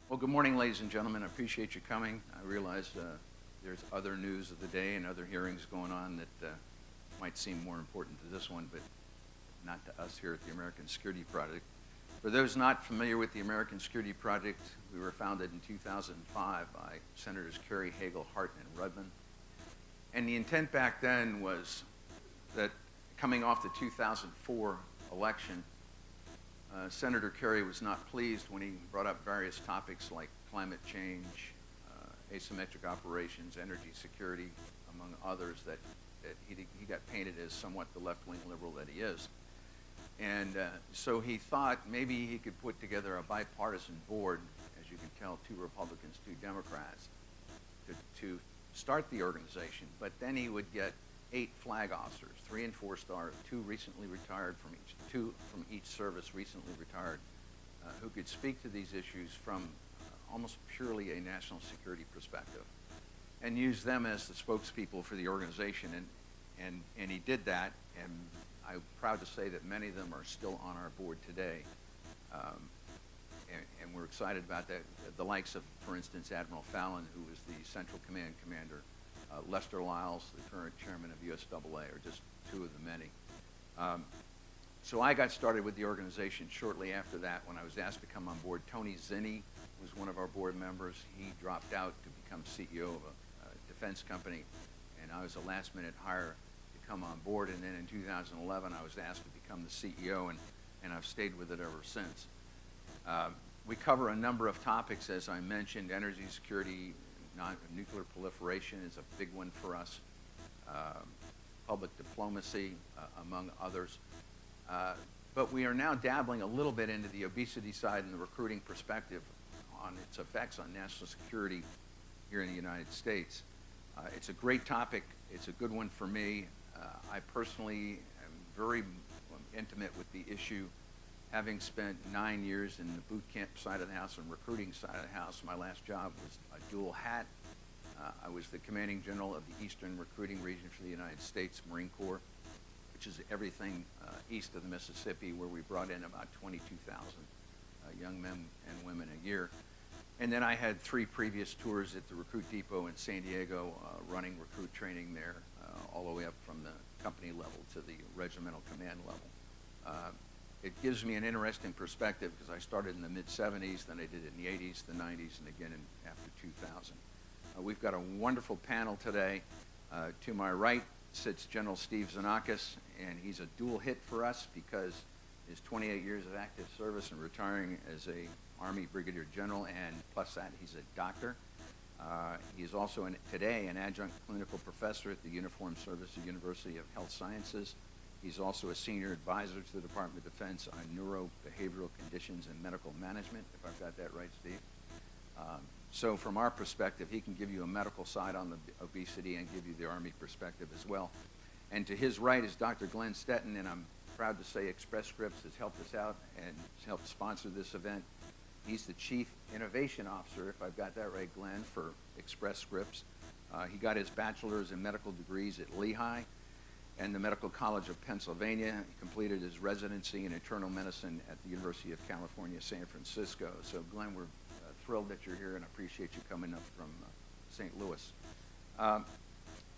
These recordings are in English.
Well, good morning, ladies and gentlemen. I appreciate you coming. I realize there's other news of the day and other hearings going on that might seem more important to this one, but not to us here at the American Security Project. For those not familiar with the American Security Project, we were founded in 2005 by Senators Kerry, Hagel, Hart, and Rudman. And the intent back then was that coming off the 2004 election, Senator Kerry was not pleased when he brought up various topics like climate change, asymmetric operations, energy security, among others, that he got painted as somewhat the left-wing liberal that he is. And so he thought maybe he could put together a bipartisan board, as you can tell, 2 Republicans, 2 Democrats, to start the organization. But then he would get 8 flag officers, 3 and 4 star, 2 recently retired from each, 2 from each service recently retired, who could speak to these issues from almost purely a national security perspective, and use them as the spokespeople for the organization. And he did that, and I'm proud to say that many of them are still on our board today, and we're excited about that. The likes of, for instance, Admiral Fallon, who was the Central Command Commander, Lester Lyles, the current chairman of USAA, are just 2 of the many. So I got started with the organization shortly after that when I was asked to come on board. Tony Zinni was one of our board members. He dropped out to become CEO of a defense company, and I was a last-minute hire to come on board. And then in 2011, I was asked to become the CEO, and I've stayed with it ever since. We cover a number of topics, as I mentioned. Energy security, nuclear proliferation is a big one for us. Public diplomacy, among others. But we are now dabbling a little bit into the obesity side and the recruiting perspective on its effects on national security here in the United States. It's a great topic. It's a good one for me. I personally am very intimate with the issue, having spent 9 years in the boot camp side of the house and recruiting side of the house. My last job was a dual hat. I was the commanding general of the Eastern Recruiting Region for the United States Marine Corps, which is everything east of the Mississippi, where we brought in about 22,000 young men and women a year. And then I had 3 previous tours at the Recruit Depot in San Diego, running recruit training there, all the way up from the company level to the regimental command level. It gives me an interesting perspective because I started in the mid-'70s, then I did it in the '80s, the '90s, and again after 2000. We've got a wonderful panel today. To my right sits General Steve Xenakis, and he's a dual hit for us because his 28 years of active service and retiring as a Army Brigadier General, and plus that, he's a doctor. He is also today an adjunct clinical professor at the Uniformed Services University of Health Sciences. He's also a senior advisor to the Department of Defense on neurobehavioral conditions and medical management, if I've got that right, Steve. So from our perspective, he can give you a medical side on the obesity and give you the Army perspective as well. And to his right is Dr. Glenn Stetton, and I'm proud to say Express Scripts has helped us out and helped sponsor this event. He's the Chief Innovation Officer, if I've got that right, Glenn, for Express Scripts. He got his bachelor's in medical degrees at Lehigh and the Medical College of Pennsylvania. He completed his residency in internal medicine at the University of California, San Francisco. So Glenn, we're thrilled that you're here and appreciate you coming up from St. Louis.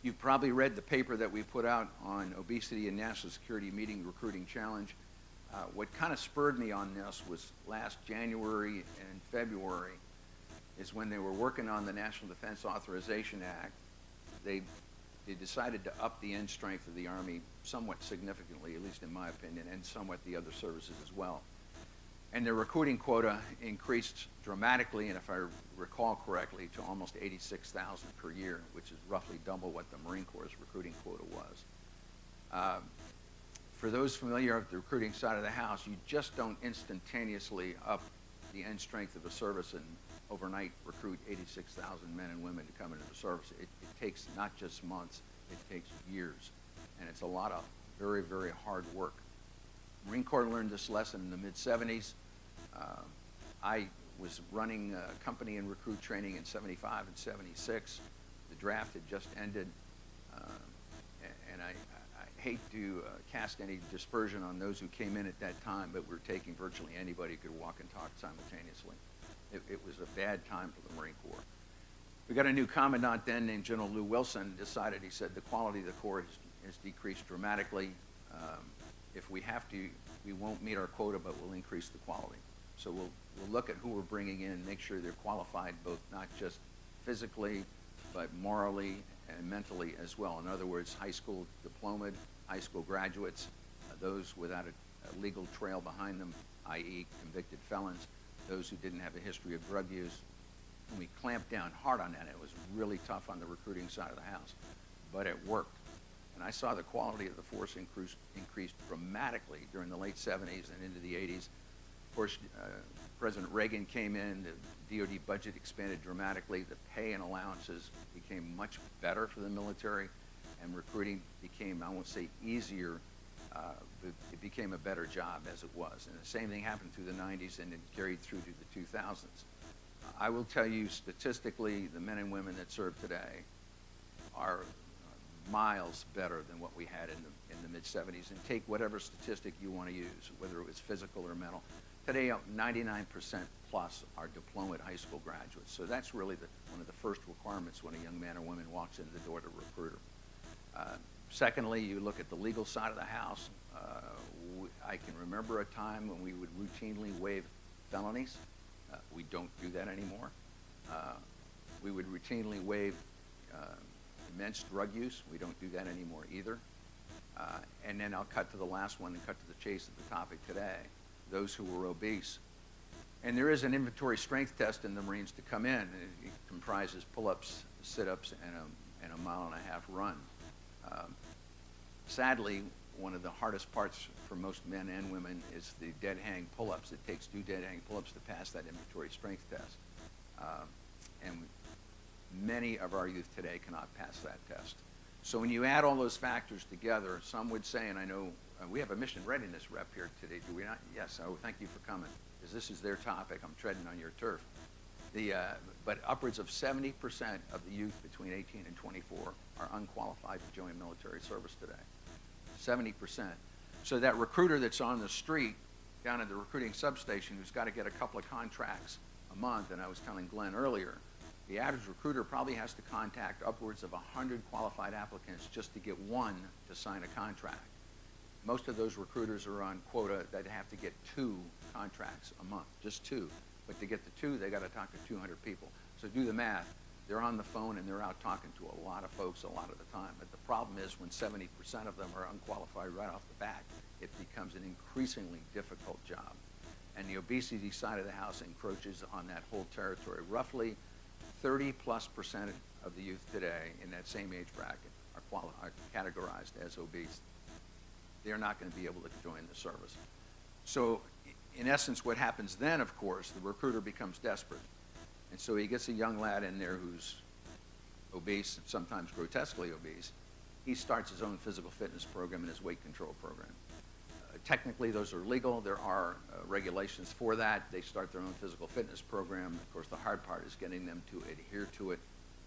You've probably read the paper that we put out on obesity and national security meeting recruiting challenge. What kind of spurred me on this was last January and February is when they were working on the National Defense Authorization Act. They decided to up the end strength of the Army somewhat significantly, at least in my opinion, and somewhat the other services as well. And their recruiting quota increased dramatically, and if I recall correctly, to almost 86,000 per year, which is roughly double what the Marine Corps' recruiting quota was. For those familiar with the recruiting side of the house, you just don't instantaneously up the end strength of a service and overnight recruit 86,000 men and women to come into the service. It takes not just months, it takes years. And it's a lot of very, very hard work. Marine Corps learned this lesson in the mid-'70s. I was running a company in recruit training in '75 and '76. The draft had just ended, and I hate to cast any dispersion on those who came in at that time, but we were taking virtually anybody who could walk and talk simultaneously. It was a bad time for the Marine Corps. We got a new commandant then named General Lew Wilson. Decided, he said, the quality of the Corps has decreased dramatically. If we have to, we won't meet our quota, but we'll increase the quality. So we'll look at who we're bringing in, make sure they're qualified, both not just physically, but morally and mentally as well. In other words, high school diplomaed, high school graduates, those without a legal trail behind them, i.e. convicted felons, those who didn't have a history of drug use. And we clamped down hard on that. It was really tough on the recruiting side of the house, but it worked. And I saw the quality of the force increased dramatically during the late 70s and into the 80s. Of course, President Reagan came in, the DoD budget expanded dramatically, the pay and allowances became much better for the military, and recruiting became, I won't say easier, but it became a better job as it was. And the same thing happened through the 90s and it carried through to the 2000s. I will tell you statistically, the men and women that serve today are miles better than what we had in the mid-70s. And take whatever statistic you want to use, whether it was physical or mental. Today, 99% plus are diplomaed high school graduates. So that's really one of the first requirements when a young man or woman walks into the door to a recruiter. Secondly, you look at the legal side of the house. I can remember a time when we would routinely waive felonies. We don't do that anymore. We would routinely waive immense drug use. We don't do that anymore either. And then I'll cut to the last one and cut to the chase of the topic today, those who were obese. And there is an inventory strength test in the Marines to come in. It comprises pull-ups, sit-ups, and a mile-and-a-half run. Sadly, one of the hardest parts for most men and women is the dead hang pull-ups. It takes 2 dead hang pull-ups to pass that inventory strength test. And many of our youth today cannot pass that test. So when you add all those factors together, some would say, and I know we have a mission readiness rep here today, do we not? Yes, oh, thank you for coming, because this is their topic. I'm treading on your turf. But upwards of 70% of the youth between 18 and 24 are unqualified to join military service today. 70%. So that recruiter that's on the street down at the recruiting substation who's got to get a couple of contracts a month, and I was telling Glenn earlier, the average recruiter probably has to contact upwards of 100 qualified applicants just to get one to sign a contract. Most of those recruiters are on quota that have to get 2 contracts a month, just 2. But to get the 2, they got to talk to 200 people. So do the math. They're on the phone and they're out talking to a lot of folks a lot of the time. But the problem is when 70% of them are unqualified right off the bat, it becomes an increasingly difficult job. And the obesity side of the house encroaches on that whole territory. Roughly 30+% of the youth today in that same age bracket are categorized as obese. They're not going to be able to join the service. So in essence, what happens then, of course, the recruiter becomes desperate. And so he gets a young lad in there who's obese, and sometimes grotesquely obese. He starts his own physical fitness program and his weight control program. Technically, those are legal. There are regulations for that. They start their own physical fitness program. Of course, the hard part is getting them to adhere to it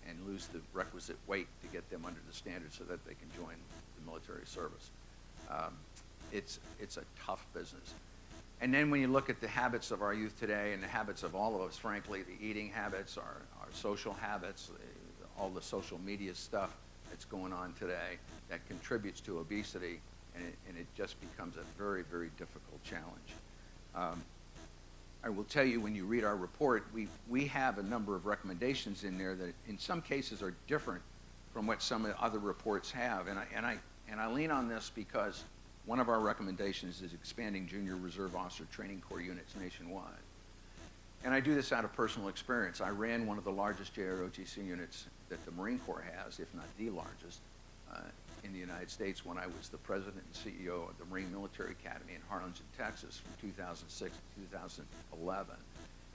and lose the requisite weight to get them under the standards so that they can join the military service. It's a tough business. And then when you look at the habits of our youth today and the habits of all of us, frankly, the eating habits, our social habits, all the social media stuff that's going on today that contributes to obesity, and it just becomes a very, very difficult challenge. I will tell you, when you read our report, we have a number of recommendations in there that in some cases are different from what some other reports have. And I lean on this because one of our recommendations is expanding junior reserve officer training corps units nationwide. And I do this out of personal experience. I ran one of the largest JROTC units that the Marine Corps has, if not the largest, in the United States when I was the president and CEO of the Marine Military Academy in Harlingen, Texas from 2006 to 2011.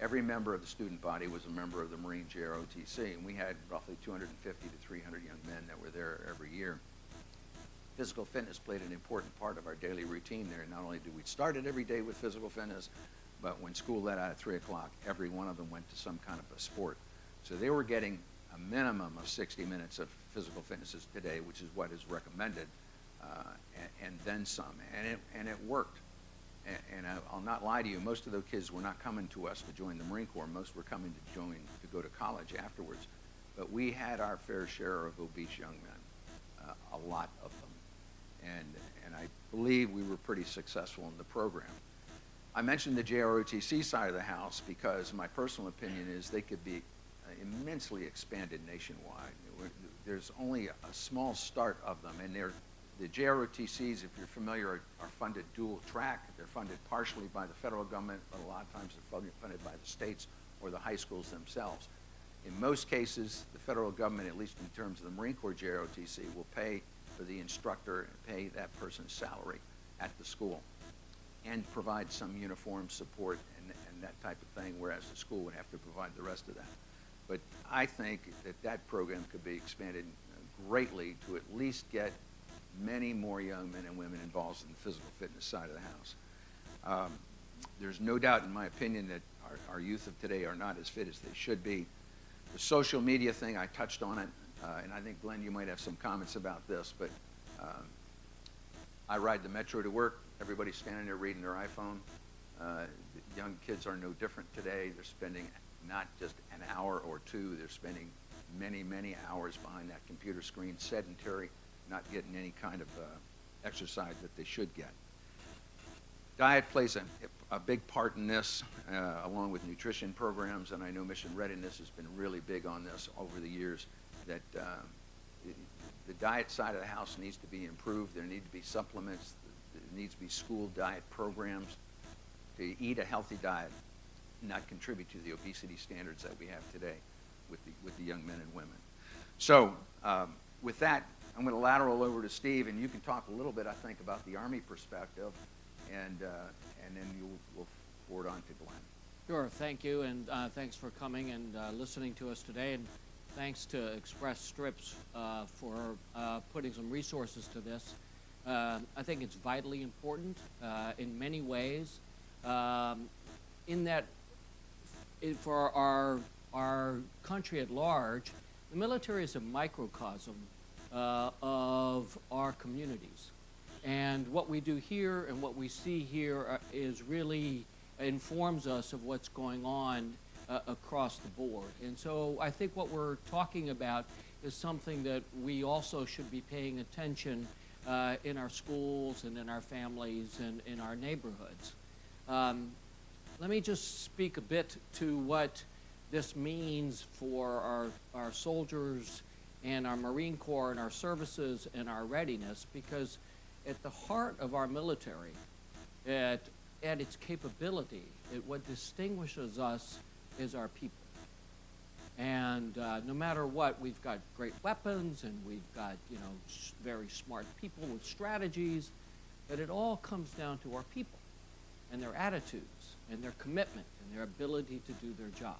Every member of the student body was a member of the Marine JROTC, and we had roughly 250 to 300 young men that were there every year. Physical fitness played an important part of our daily routine there. Not only did we start it every day with physical fitness, but when school let out at 3 o'clock, every one of them went to some kind of a sport. So they were getting a minimum of 60 minutes of physical fitness today, which is what is recommended, and then some. And it worked. and I'll not lie to you, most of those kids were not coming to us to join the Marine Corps. Most were coming to go to college afterwards. But we had our fair share of obese young men, a lot of them. And I believe we were pretty successful in the program. I mentioned the JROTC side of the house because my personal opinion is they could be immensely expanded nationwide. There's only a small start of them, and the JROTCs, if you're familiar, are funded dual track. They're funded partially by the federal government, but a lot of times they're funded by the states or the high schools themselves. In most cases, the federal government, at least in terms of the Marine Corps JROTC, will pay for the instructor and pay that person's salary at the school and provide some uniform support and that type of thing, whereas the school would have to provide the rest of that. But I think that program could be expanded greatly to at least get many more young men and women involved in the physical fitness side of the house. There's no doubt, in my opinion, that our youth of today are not as fit as they should be. The social media thing, I touched on it, and I think, Glenn, you might have some comments about this, but I ride the Metro to work. Everybody's standing there reading their iPhone. Young kids are no different today. They're spending not just an hour or two, they're spending many, many hours behind that computer screen, sedentary, not getting any kind of exercise that they should get. Diet plays a big part in this, along with nutrition programs, and I know Mission Readiness has been really big on this over the years, that the diet side of the house needs to be improved. There need to be supplements. There needs to be school diet programs to eat a healthy diet, not contribute to the obesity standards that we have today with the young men and women. So with that, I'm going to lateral over to Steve, and you can talk a little bit, I think, about the Army perspective, and then we'll forward on to Glenn. Sure, thank you, and thanks for coming and listening to us today, and thanks to Express Strips for putting some resources to this. I think it's vitally important in many ways, in that for our country at large, the military is a microcosm of our communities. And what we do here and what we see here is really informs us of what's going on across the board. And so I think what we're talking about is something that we also should be paying attention in our schools and in our families and in our neighborhoods. Let me just speak a bit to what this means for our soldiers and our Marine Corps and our services and our readiness, because at the heart of our military, at its capability, what distinguishes us is our people. And no matter what, we've got great weapons and we've got, very smart people with strategies, but it all comes down to our people and their attitudes and their commitment and their ability to do their job.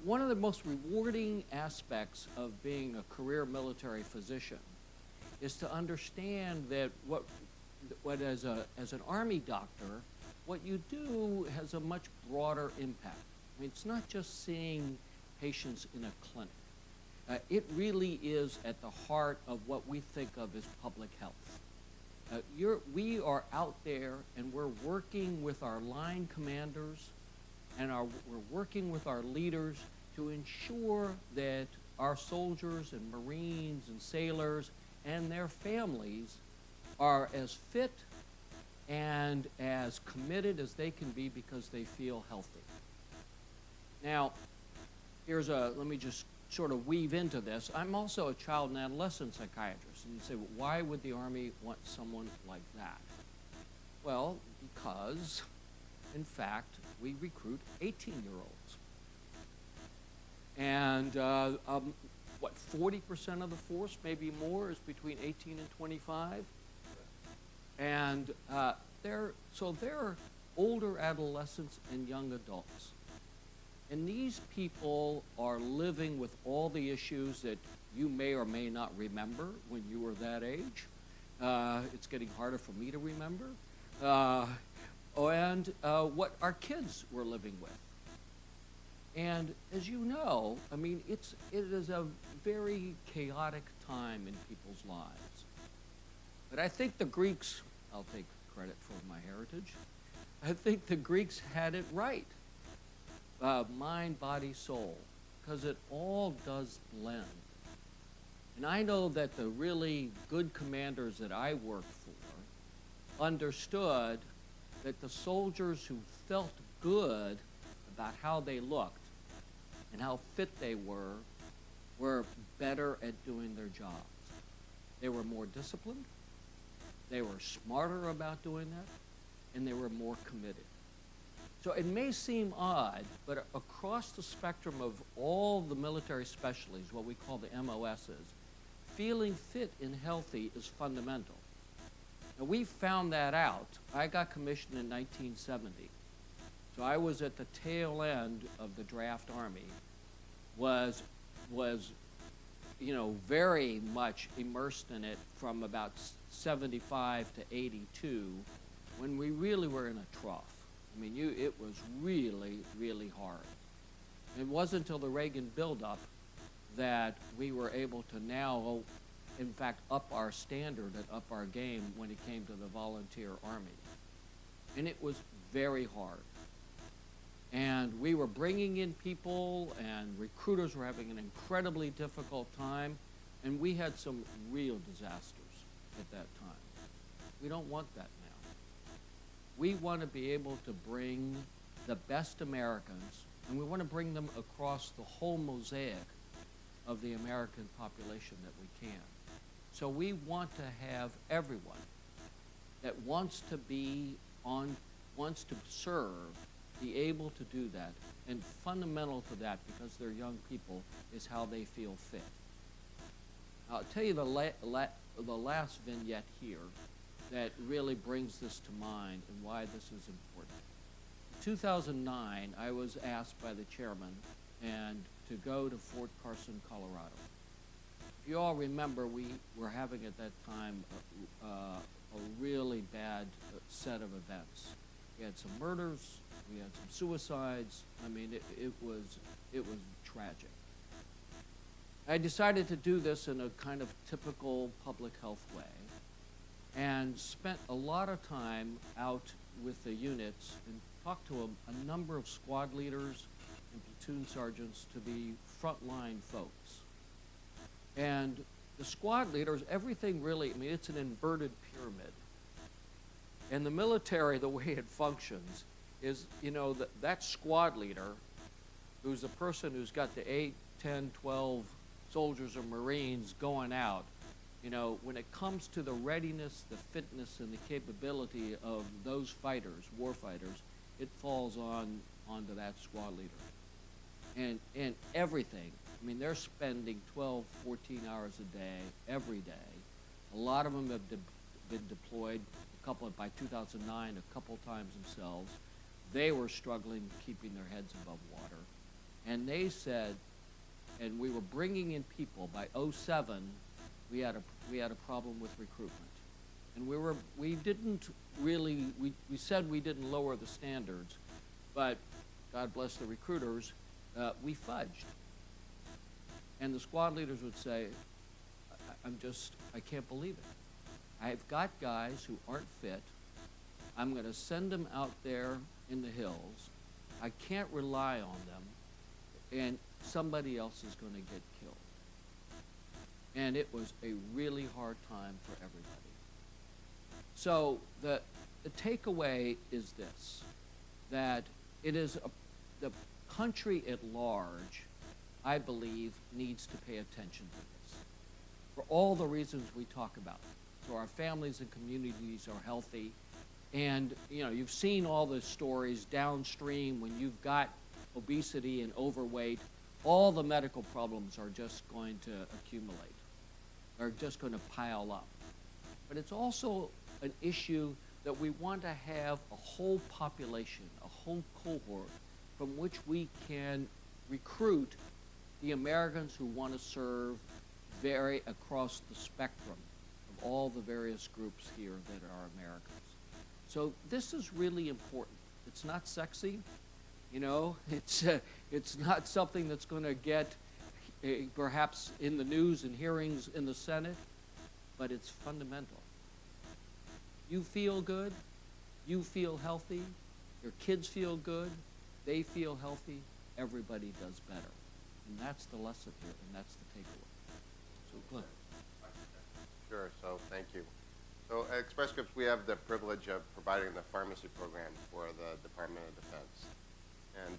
One of the most rewarding aspects of being a career military physician is to understand that what as an Army doctor, what you do has a much broader impact. I mean, it's not just seeing patients in a clinic. It really is at the heart of what we think of as public health. We are out there and we're working with our line commanders and we're working with our leaders to ensure that our soldiers and Marines and sailors and their families are as fit and as committed as they can be because they feel healthy. Now, let me just sort of weave into this. I'm also a child and adolescent psychiatrist. And you say, well, why would the Army want someone like that? Well, because, in fact, we recruit 18-year-olds. And 40% of the force, maybe more, is between 18 and 25? And they're older adolescents and young adults. And these people are living with all the issues that you may or may not remember when you were that age. It's getting harder for me to remember. And what our kids were living with. And as you know, I mean, it is a very chaotic time in people's lives. But I think the Greeks, I'll take credit for my heritage. I think the Greeks had it right. Mind, body, soul, because it all does blend. And I know that the really good commanders that I worked for understood that the soldiers who felt good about how they looked and how fit they were better at doing their jobs. They were more disciplined, they were smarter about doing that, and they were more committed. So it may seem odd, but across the spectrum of all the military specialties, what we call the MOSs, feeling fit and healthy is fundamental. Now, we found that out. I got commissioned in 1970. So I was at the tail end of the draft army, was very much immersed in it from about 75 to 82, when we really were in a trough. I mean, it was really, really hard. It wasn't until the Reagan buildup that we were able to now, in fact, up our standard and up our game when it came to the volunteer army. And it was very hard. And we were bringing in people, and recruiters were having an incredibly difficult time, and we had some real disasters at that time. We don't want that now. We want to be able to bring the best Americans, and we want to bring them across the whole mosaic of the American population that we can. So we want to have everyone that wants to serve, be able to do that. And fundamental to that, because they're young people, is how they feel fit. I'll tell you the last vignette here that really brings this to mind and why this is important. In 2009, I was asked by the chairman to go to Fort Carson, Colorado. If you all remember, we were having at that time a really bad set of events. We had some murders, we had some suicides. I mean, it was tragic. I decided to do this in a kind of typical public health way, and spent a lot of time out with the units and talked to a number of squad leaders and platoon sergeants to be frontline folks. And the squad leaders, everything really, I mean, it's an inverted pyramid. And the military, the way it functions, is, that squad leader, who's the person who's got the 8, 10, 12 soldiers or Marines going out, when it comes to the readiness, the fitness, and the capability of those fighters, war fighters, it falls onto that squad leader. And everything, I mean, they're spending 12, 14 hours a day, every day. A lot of them have been deployed, by 2009, a couple times themselves. They were struggling keeping their heads above water. And they said, and we were bringing in people, by 2007, we had a problem with recruitment. And we said we didn't lower the standards, but God bless the recruiters, we fudged. And the squad leaders would say, I can't believe it. I've got guys who aren't fit. I'm going to send them out there in the hills. I can't rely on them, and somebody else is going to get killed. And it was a really hard time for everybody. So the takeaway is this, that it is the country at large, I believe, needs to pay attention to this for all the reasons we talk about. So our families and communities are healthy. And, you've seen all the stories downstream when you've got obesity and overweight, all the medical problems are just going to accumulate. They're just going to pile up. But it's also an issue that we want to have a whole population, a whole cohort from which we can recruit the Americans who want to serve across the spectrum of all the various groups here that are Americans. So this is really important. It's not sexy, it's not something that's going to get perhaps in the news and hearings in the Senate, but it's fundamental. You feel good, you feel healthy, your kids feel good, they feel healthy, everybody does better. And that's the lesson here, and that's the takeaway. So, Glenn. Sure, so thank you. So at Express Scripts, we have the privilege of providing the pharmacy program for the Department of Defense. And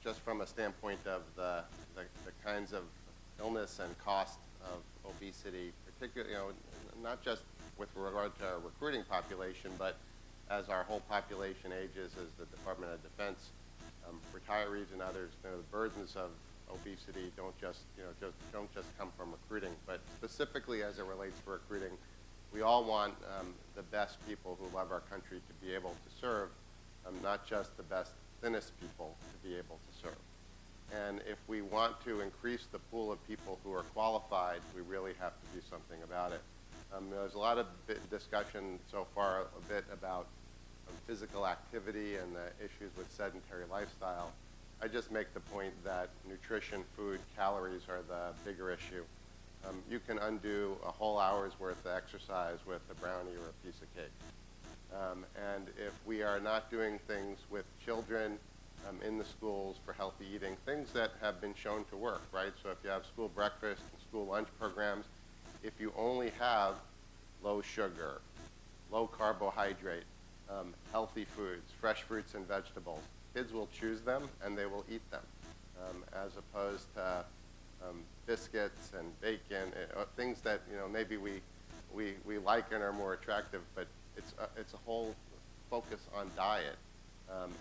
just from a standpoint of the kinds of illness and cost of obesity, particularly, not just with regard to our recruiting population, but as our whole population ages, as the Department of Defense, retirees and others, the burdens of obesity don't just come from recruiting, but specifically as it relates to recruiting, we all want the best people who love our country to be able to serve, not just the best, thinnest people to be able to serve. And if we want to increase the pool of people who are qualified, we really have to do something about it. There's a lot of discussion so far a bit about physical activity and the issues with sedentary lifestyle. I just make the point that nutrition, food, calories are the bigger issue. You can undo a whole hour's worth of exercise with a brownie or a piece of cake. And if we are not doing things with children in the schools for healthy eating, things that have been shown to work, right? So if you have school breakfast and school lunch programs, if you only have low sugar, low carbohydrate, healthy foods, fresh fruits and vegetables, kids will choose them and they will eat them, as opposed to biscuits and bacon, things that maybe we like and are more attractive, but it's a whole focus on diet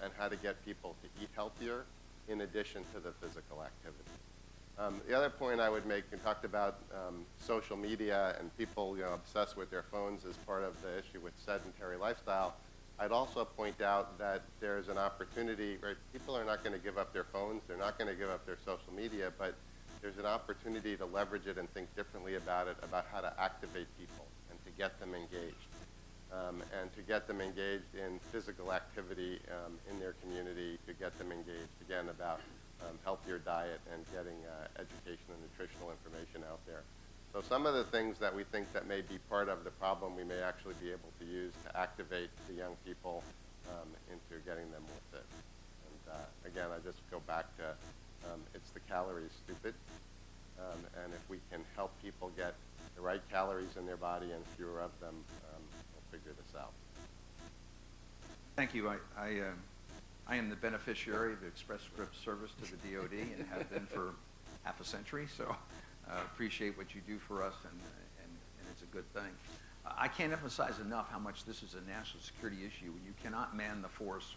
and how to get people to eat healthier in addition to the physical activity. The other point I would make, we talked about social media and people obsessed with their phones as part of the issue with sedentary lifestyle. I'd also point out that there's an opportunity, right? People are not going to give up their phones, they're not going to give up their social media, but there's an opportunity to leverage it and think differently about it, about how to activate people and to get them engaged. And to get them engaged in physical activity in their community, to get them engaged, again, about healthier diet and getting education and nutritional information out there. So some of the things that we think that may be part of the problem, we may actually be able to use to activate the young people into getting them more fit. And again, I just go back to it's the calories stupid. And if we can help people get the right calories in their body and fewer of them, we'll figure this out. Thank you. I am the beneficiary of Express Scripts service to the DoD and have been for half a century, so appreciate what you do for us, and it's a good thing. I can't emphasize enough how much this is a national security issue. You cannot man the force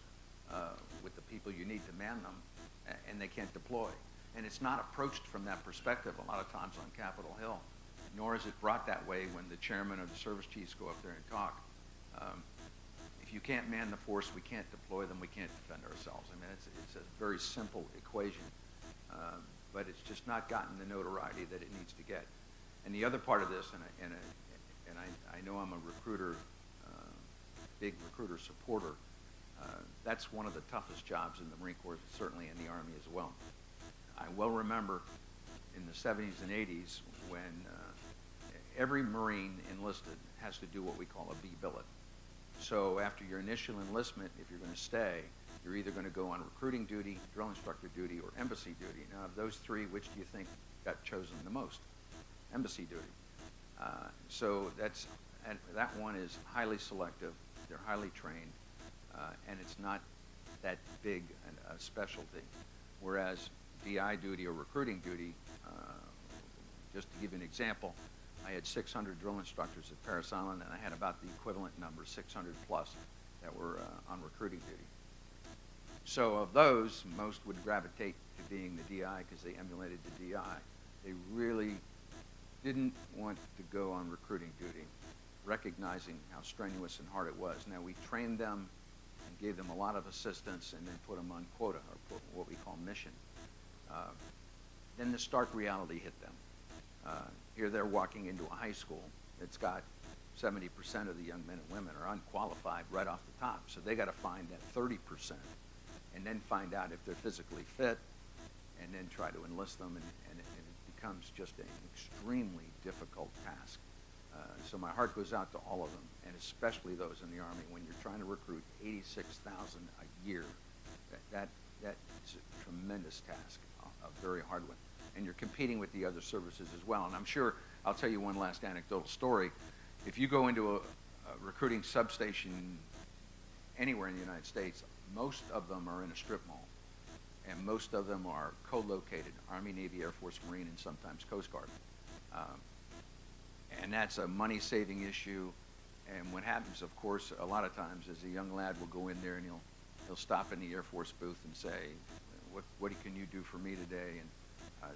with the people you need to man them, and they can't deploy. And it's not approached from that perspective a lot of times on Capitol Hill, nor is it brought that way when the chairman of the service chiefs go up there and talk. If you can't man the force, we can't deploy them, we can't defend ourselves. I mean, it's a very simple equation, but it's just not gotten the notoriety that it needs to get. And the other part of this, and I know I'm a recruiter, big recruiter supporter, that's one of the toughest jobs in the Marine Corps, certainly in the Army as well. I well remember in the 70s and 80s when every Marine enlisted has to do what we call a B billet. So after your initial enlistment, if you're going to stay, you're either going to go on recruiting duty, drill instructor duty, or embassy duty. Now, of those three, which do you think got chosen the most? Embassy duty. So that one is highly selective. They're highly trained, and it's not that big a specialty. Whereas DI duty or recruiting duty, just to give you an example, I had 600 drill instructors at Parris Island, and I had about the equivalent number, 600 plus, that were on recruiting duty. So of those, most would gravitate to being the DI because they emulated the DI. They really didn't want to go on recruiting duty, recognizing how strenuous and hard it was. Now, we trained them and gave them a lot of assistance and then put them on quota, or put what we call mission. Then the stark reality hit them. Here they're walking into a high school that's got 70% of the young men and women are unqualified right off the top. So they got to find that 30% and then find out if they're physically fit and then try to enlist them. And it becomes just an extremely difficult task. So my heart goes out to all of them, and especially those in the Army. When you're trying to recruit 86,000 a year, that is a tremendous task, a very hard one. And you're competing with the other services as well. And I'm sure, I'll tell you one last anecdotal story. If you go into a recruiting substation anywhere in the United States, most of them are in a strip mall. And most of them are co-located, Army, Navy, Air Force, Marine, and sometimes Coast Guard. And that's a money-saving issue. And what happens, of course, a lot of times is a young lad will go in there and he'll stop in the Air Force booth and say, what can you do for me today? And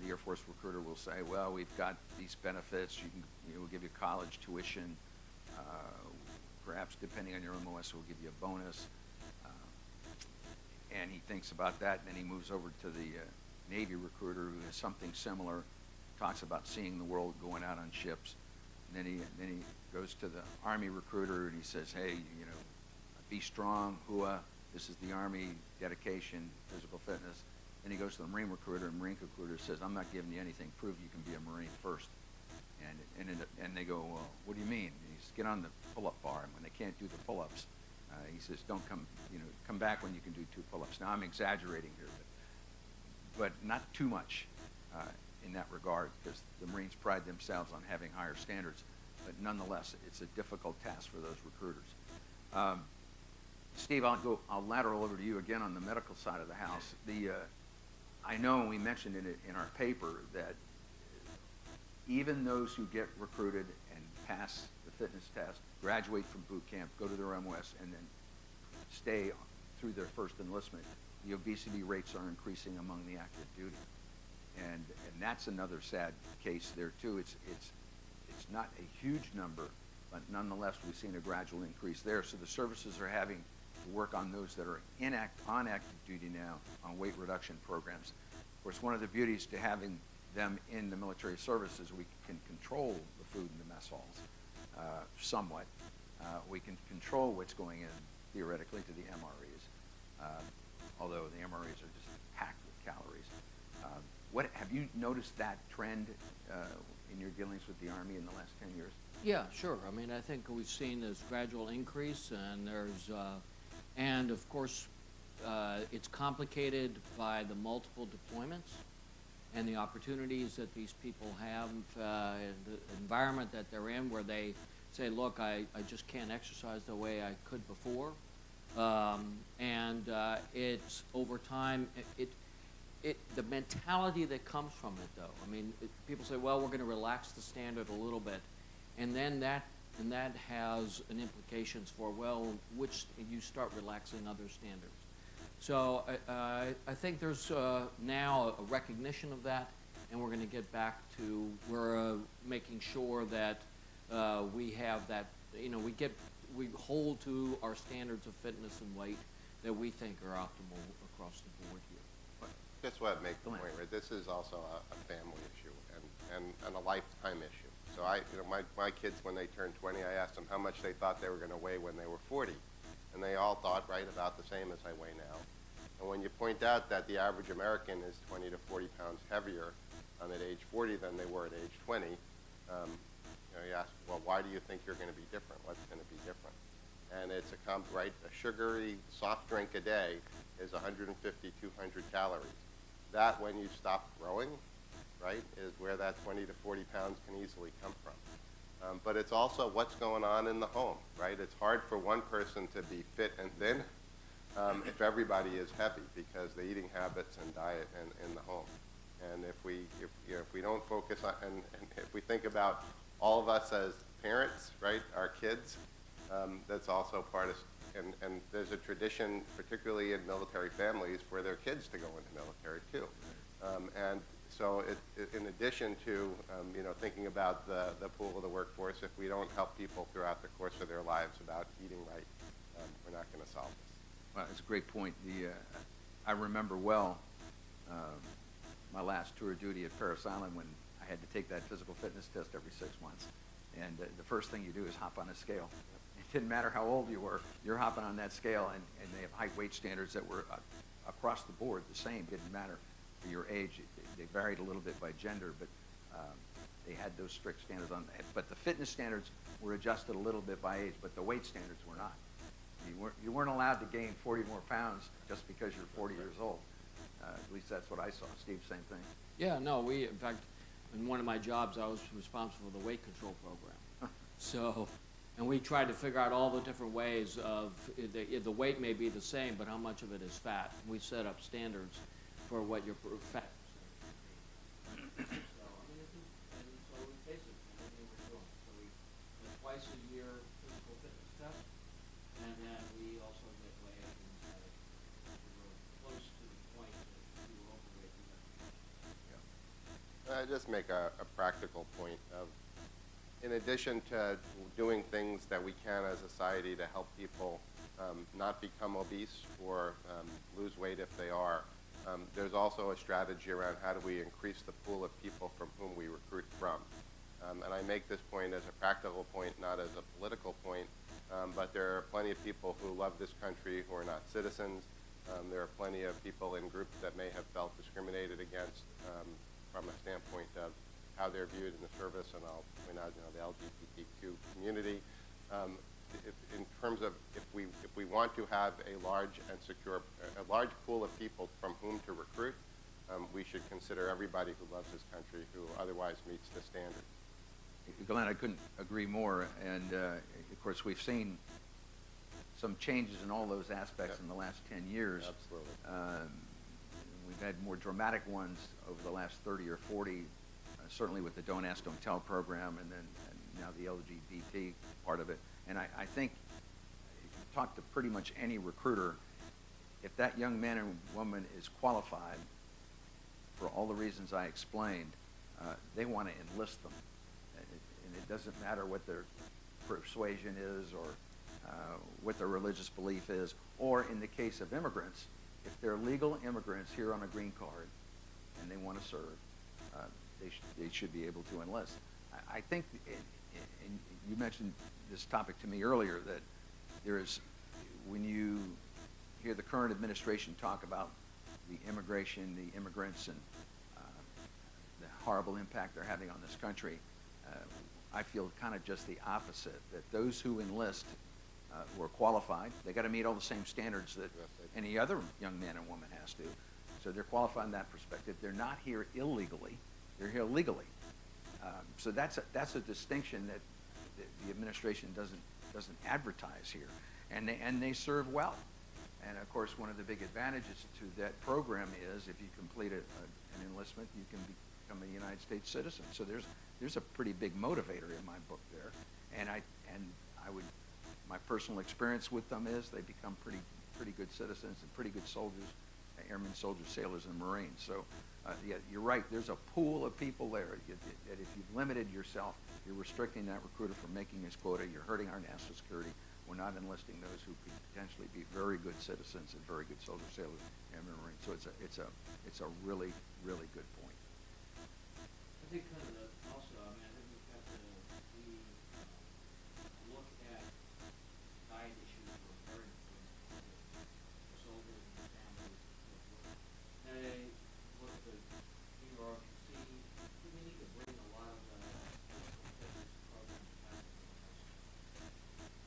the Air Force recruiter will say, well, we've got these benefits. We'll give you college tuition. Perhaps, depending on your MOS, we'll give you a bonus. And he thinks about that, and then he moves over to the Navy recruiter who has something similar, talks about seeing the world, going out on ships. And then he goes to the Army recruiter and he says, hey, be strong, hua, this is the Army, dedication, physical fitness. Then he goes to the Marine recruiter, and Marine recruiter says, I'm not giving you anything, prove you can be a Marine first. And they go, well, what do you mean? And he says, get on the pull-up bar, and when they can't do the pull-ups, he says, don't come back when you can do 2 pull-ups. Now I'm exaggerating here, but not too much in that regard, because the Marines pride themselves on having higher standards. But nonetheless, it's a difficult task for those recruiters. Steve, I'll lateral over to you again on the medical side of the house. I know, and we mentioned in our paper, that even those who get recruited and pass the fitness test, graduate from boot camp, go to their MOS, and then stay through their first enlistment, the obesity rates are increasing among the active duty. And that's another sad case there too. It's not a huge number, but nonetheless we've seen a gradual increase there. So the services are having to work on those that are on active duty now on weight reduction programs. Of course, one of the beauties to having them in the military services, we can control the food in the mess halls somewhat. We can control what's going in theoretically to the MREs, although the MREs are just packed with calories. Have you noticed that trend in your dealings with the Army in the last 10 years? Yeah, sure. I mean, I think we've seen this gradual increase, and and of course, it's complicated by the multiple deployments and the opportunities that these people have, and the environment that they're in, where they say, look, I just can't exercise the way I could before. It's over time, the mentality that comes from it, though. I mean, people say, well, we're going to relax the standard a little bit, and then that has an implications for, well, you start relaxing other standards. So I think there's now a recognition of that, and we're going to get back to making sure that we have that, we hold to our standards of fitness and weight that we think are optimal across the board here. Just want to make the point, right? This is also a family issue and a lifetime issue. So my kids, when they turned 20, I asked them how much they thought they were going to weigh when they were 40. And they all thought, right, about the same as I weigh now. And when you point out that the average American is 20 to 40 pounds heavier at age 40 than they were at age 20, you ask, well, why do you think you're going to be different? What's going to be different? And it's a sugary soft drink a day is 150, 200 calories. That, when you stop growing, right, is where that 20 to 40 pounds can easily come from. But it's also what's going on in the home, right? It's hard for one person to be fit and thin if everybody is heavy, because the eating habits and diet in the home. And if we don't focus on, and if we think about all of us as parents, right, our kids, that's also part of, and there's a tradition, particularly in military families, for their kids to go into military too. And so in addition to thinking about the pool of the workforce, if we don't help people throughout the course of their lives about eating right, we're not going to solve this. Well, that's a great point. I remember well my last tour of duty at Parris Island when I had to take that physical fitness test every 6 months. And the first thing you do is hop on a scale. It didn't matter how old you were, you're hopping on that scale, and they have height weight standards that were across the board the same. Didn't matter for your age. They varied a little bit by gender, but they had those strict standards on, but the fitness standards were adjusted a little bit by age, but the weight standards were not. You weren't allowed to gain 40 more pounds just because you're 40 years old. At least that's what I saw. Steve, same thing. Yeah, no, in fact, in one of my jobs, I was responsible for the weight control program. So, and we tried to figure out all the different ways of, the weight may be the same, but how much of it is fat. We set up standards for what your fat percentage should be. So, I mean, so basically, everything we're doing. So we do twice a year physical fitness test, and then we also get weigh-ins that we're close to the point that we were overweight. I just make a practical point of, in addition to doing things that we can as a society to help people not become obese or lose weight if they are, there's also a strategy around how do we increase the pool of people from whom we recruit from. And I make this point as a practical point, not as a political point, but there are plenty of people who love this country who are not citizens. There are plenty of people in groups that may have felt discriminated against from a standpoint of how they're viewed in the service, and I'll point out, the LGBTQ community. In terms of if we want to have a large and secure, a large pool of people from whom to recruit, we should consider everybody who loves this country who otherwise meets the standard. Glenn, I couldn't agree more. And of course, we've seen some changes in all those aspects in the last 10 years. Absolutely. We've had more dramatic ones over the last 30 or 40, certainly with the Don't Ask, Don't Tell program, and now the LGBT part of it. And I think if you talk to pretty much any recruiter, if that young man and woman is qualified for all the reasons I explained, they want to enlist them. And it doesn't matter what their persuasion is or what their religious belief is, or in the case of immigrants, if they're legal immigrants here on a green card and they want to serve, they should be able to enlist. I think, and you mentioned this topic to me earlier, that there is, when you hear the current administration talk about the immigration, the immigrants, and the horrible impact they're having on this country, I feel kind of just the opposite, that those who enlist who are qualified, they got to meet all the same standards that any other young man and woman has to. So they're qualified in that perspective. They're not here illegally; they're here legally. So that's a distinction that the administration doesn't advertise here, and they serve well. And of course, one of the big advantages to that program is if you complete an enlistment, you can become a United States citizen. So there's a pretty big motivator in my book there, and my personal experience with them is they become pretty good citizens and pretty good soldiers, airmen, soldiers, sailors, and Marines. So yeah, you're right. There's a pool of people there that if you've limited yourself, you're restricting that recruiter from making his quota. You're hurting our national security. We're not enlisting those who could potentially be very good citizens and very good soldiers, sailors, airmen, Marines. So it's a really, really good point. I think kind of also, I mean, I think we've got to look at diet issues that are very important for soldiers and their families. Hey, look at the Jrotc. We need to bring a lot of the fitness programs back to the high school.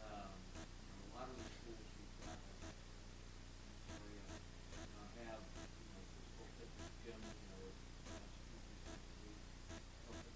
A lot of the schools we've got in this area have physical fitness gyms, with perhaps 2 3 times a week.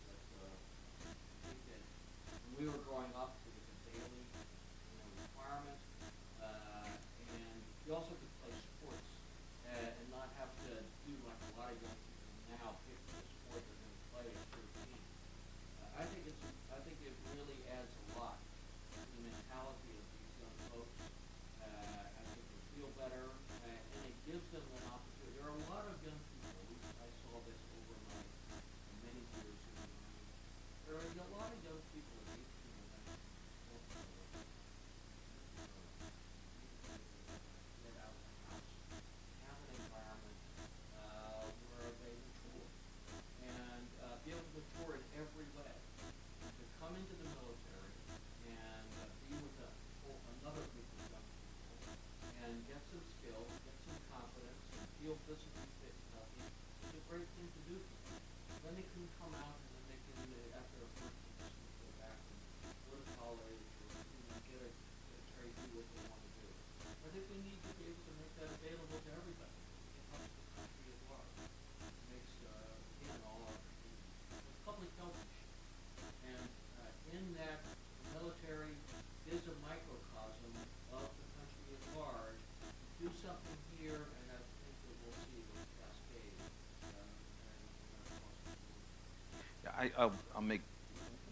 I'll make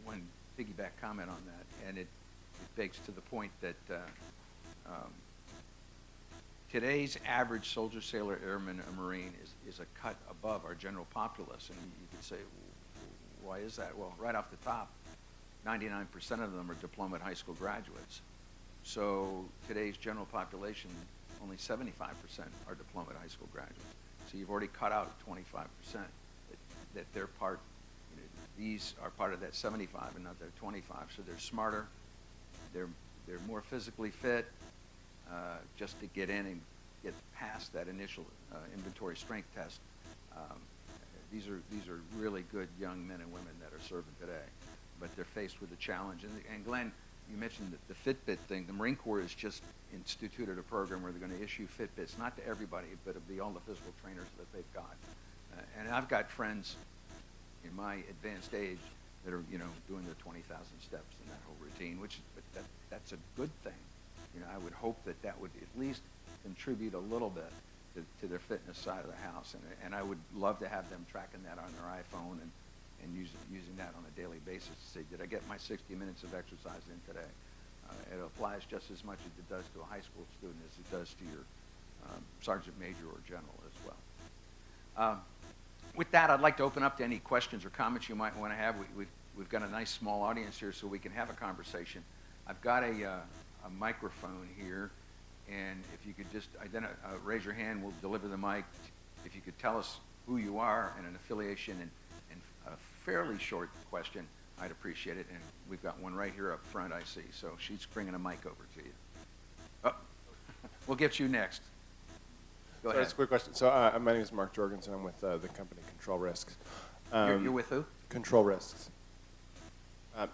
one piggyback comment on that, and it begs to the point that today's average soldier, sailor, airman, or Marine is a cut above our general populace. And you could say, why is that? Well, right off the top, 99% of them are diplomat high school graduates. So today's general population, only 75% are diplomat high school graduates. So you've already cut out 25% that they're part, these are part of that 75 and not that 25. So they're smarter, they're more physically fit, just to get in and get past that initial inventory strength test. These are really good young men and women that are serving today, but they're faced with a challenge. And Glenn, you mentioned the Fitbit thing. The Marine Corps has just instituted a program where they're going to issue Fitbits, not to everybody, but to all the physical trainers that they've got. And I've got friends in my advanced age that are, doing their 20,000 steps and that whole routine, but that's a good thing. I would hope that would at least contribute a little bit to their fitness side of the house, and I would love to have them tracking that on their iPhone and using that on a daily basis to say, did I get my 60 minutes of exercise in today? It applies just as much as it does to a high school student as it does to your sergeant major or general as well. With that, I'd like to open up to any questions or comments you might want to have. We've got a nice small audience here, so we can have a conversation. I've got a microphone here, and if you could just raise your hand, we'll deliver the mic. If you could tell us who you are and an affiliation and a fairly short question, I'd appreciate it. And we've got one right here up front, I see. So she's bringing a mic over to you. Oh, we'll get you next. Go ahead. It's a quick question. So my name is Mark Jorgensen. I'm with the company Control Risks. You're with who? Control Risks.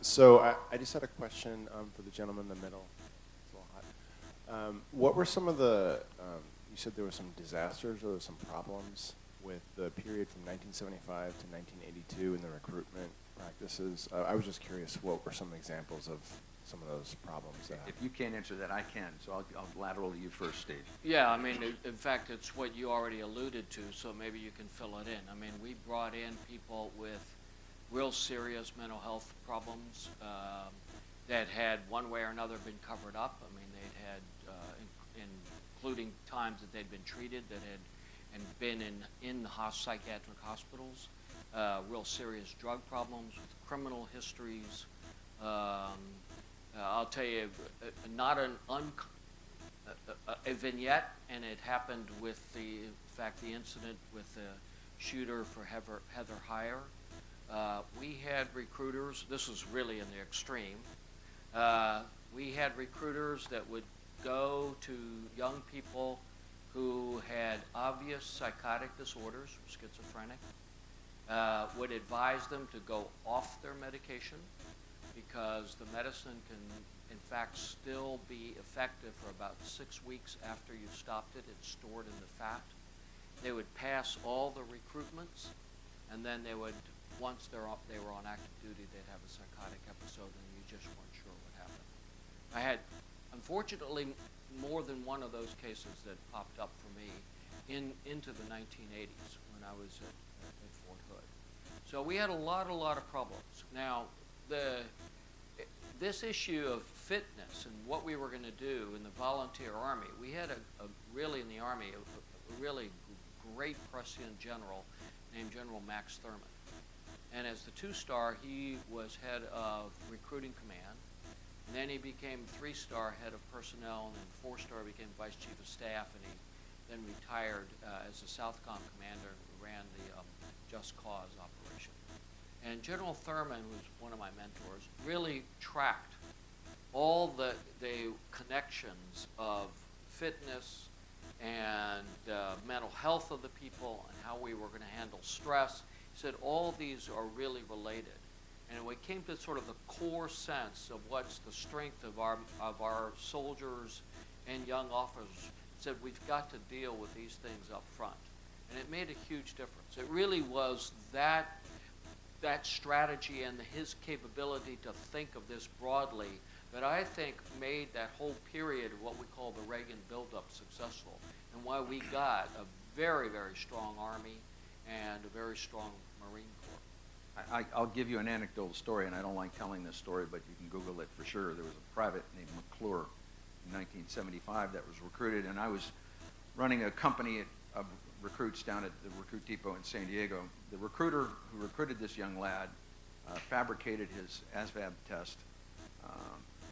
So I just had a question for the gentleman in the middle. It's a little hot. What were some of the, you said there were some disasters or there were some problems with the period from 1975 to 1982 in the recruitment practices? I was just curious, what were some examples of some of those problems that happened? If you can't answer that, I can. So I'll lateral to you first, Steve. Yeah, I mean, in fact, it's what you already alluded to, so maybe you can fill it in. I mean, we brought in people with real serious mental health problems that had one way or another been covered up. I mean, they'd had, including times that they'd been treated, that had and been in the psychiatric hospitals, real serious drug problems with criminal histories. I'll tell you, not a vignette, and it happened with the incident with the shooter for Heather Heyer. We had recruiters, this was really in the extreme, we had recruiters that would go to young people who had obvious psychotic disorders, schizophrenic, would advise them to go off their medication because the medicine can, in fact, still be effective for about 6 weeks after you've stopped it. It's stored in the fat. They would pass all the recruitments, and then they would, once they were on active duty, they'd have a psychotic episode, and you just weren't sure what happened. I had, unfortunately, more than one of those cases that popped up for me into the 1980s when I was at Fort Hood. So we had a lot of problems. Now, this issue of fitness and what we were going to do in the volunteer Army, we had really in the Army a really great prescient general named General Max Thurman. And as the 2-star, he was head of recruiting command. And then he became 3-star head of personnel, and then 4-star became vice chief of staff, and he then retired as a Southcom commander and ran the Just Cause operation. And General Thurman, who's one of my mentors, really tracked all the connections of fitness and mental health of the people and how we were going to handle stress. He said all these are really related. And when it came to sort of the core sense of what's the strength of our soldiers and young officers, he said we've got to deal with these things up front. And it made a huge difference. It really was that strategy and his capability to think of this broadly that I think made that whole period of what we call the Reagan buildup successful, and why we got a very, very strong Army and a very strong Marine Corps. I'll give you an anecdotal story, and I don't like telling this story, but you can Google it for sure. There was a private named McClure in 1975 that was recruited, and I was running a company of recruits down at the recruit depot in San Diego. The recruiter who recruited this young lad fabricated his ASVAB test.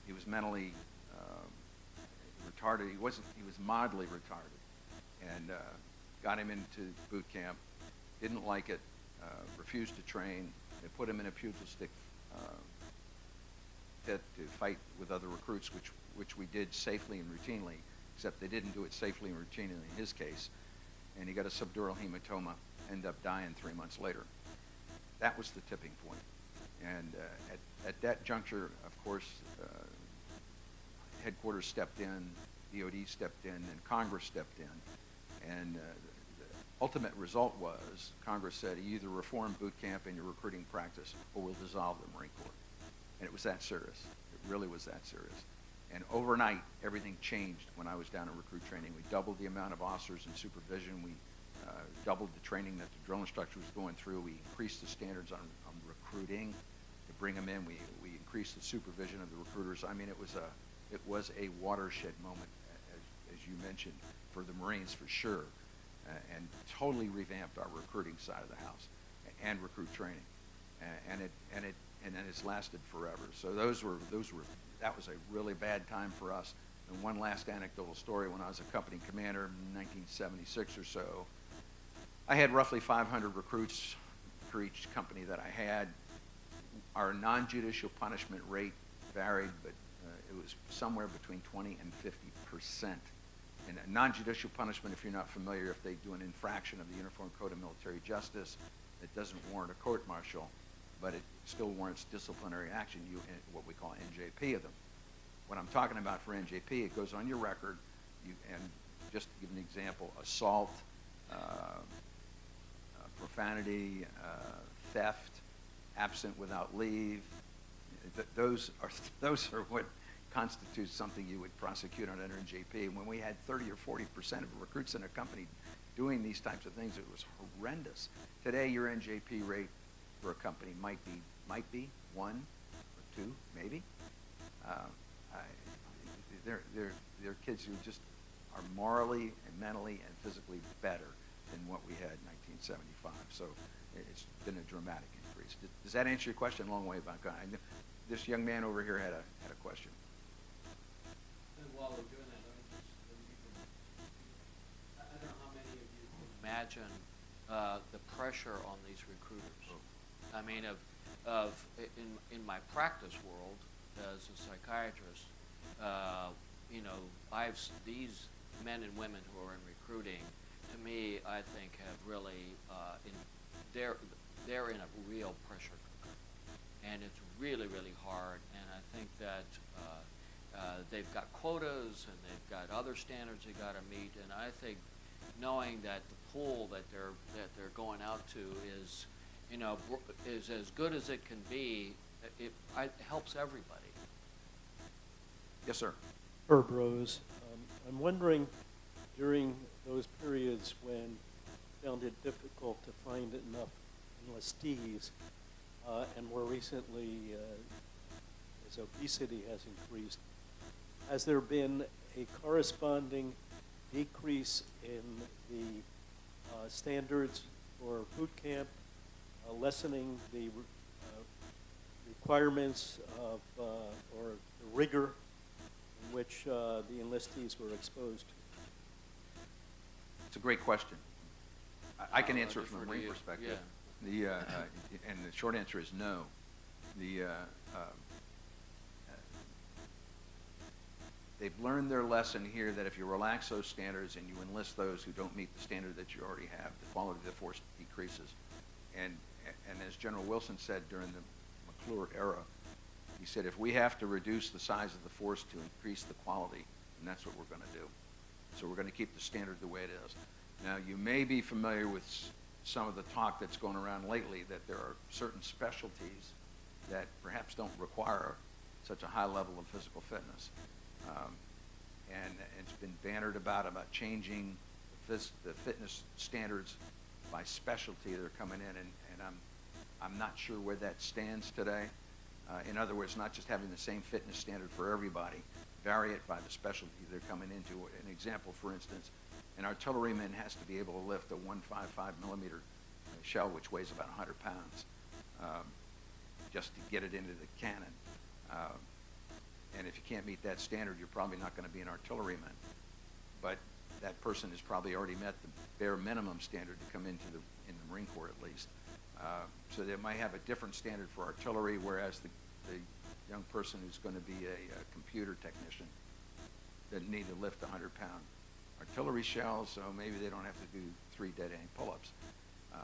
He was mentally retarded. He was mildly retarded, and got him into boot camp. Didn't like it. Refused to train. They put him in a pugilistic pit to fight with other recruits, which we did safely and routinely, except they didn't do it safely and routinely in his case. And he got a subdural hematoma, ended up dying 3 months later. That was the tipping point. And at that juncture, of course, headquarters stepped in, DOD stepped in, and Congress stepped in. And ultimate result was Congress said you either reform boot camp and your recruiting practice or we'll dissolve the Marine Corps. And it was that serious. It really was that serious. And overnight, everything changed when I was down in recruit training. We doubled the amount of officers in supervision. We doubled the training that the drill instructor was going through. We increased the standards on recruiting to bring them in. We increased the supervision of the recruiters. I mean, it was a watershed moment, as you mentioned, for the Marines for sure. And totally revamped our recruiting side of the house and recruit training, and then it's lasted forever. So that was a really bad time for us. And one last anecdotal story: when I was a company commander in 1976 or so, I had roughly 500 recruits for each company that I had. Our non-judicial punishment rate varied, but it was somewhere between 20 and 50%. And a non-judicial punishment, if you're not familiar, if they do an infraction of the Uniform Code of Military Justice, it doesn't warrant a court-martial, but it still warrants disciplinary action, what we call NJP of them. What I'm talking about for NJP, it goes on your record, and just to give an example, assault, profanity, theft, absent without leave, those are what constitutes something you would prosecute on an NJP. When we had 30 or 40% of recruits in a company doing these types of things, it was horrendous. Today, your NJP rate for a company might be 1 or 2, maybe. They're kids who just are morally and mentally and physically better than what we had in 1975. So it's been a dramatic increase. Does that answer your question? Long way back. This young man over here had a question. While we're doing that, I don't know how many of you can imagine the pressure on these recruiters. I mean, in my practice world as a psychiatrist, these men and women who are in recruiting, to me, I think have really they're in a real pressure cooker, and it's really, really hard. And I think that they've got quotas and they've got other standards they got to meet. And I think knowing that the pool that they're going out to is as good as it can be, it helps everybody. Yes, sir. Herb Rose. I'm wondering, during those periods when you found it difficult to find enough enlistees, and more recently, as obesity has increased, has there been a corresponding decrease in the standards for boot camp, lessening the requirements of or the rigor in which the enlistees were exposed to? It's a great question. I can answer it from a Marine perspective. Yeah. And the short answer is no. They've learned their lesson here that if you relax those standards and you enlist those who don't meet the standard that you already have, the quality of the force decreases. And as General Wilson said during the McClure era, he said, if we have to reduce the size of the force to increase the quality, then that's what we're going to do. So we're going to keep the standard the way it is. Now, you may be familiar with some of the talk that's going around lately that there are certain specialties that perhaps don't require such a high level of physical fitness. And it's been bannered about changing the fitness standards by specialty. They're coming in, and I'm not sure where that stands today. In other words, not just having the same fitness standard for everybody, vary it by the specialty they're coming into. An example, for instance, an artilleryman has to be able to lift a 155 millimeter shell, which weighs about 100 pounds, just to get it into the cannon. And if you can't meet that standard, you're probably not going to be an artilleryman. But that person has probably already met the bare minimum standard to come into in the Marine Corps at least. So they might have a different standard for artillery, whereas the young person who's going to be a computer technician doesn't need to lift 100-pound artillery shells, so maybe they don't have to do 3 dead-hang pull-ups.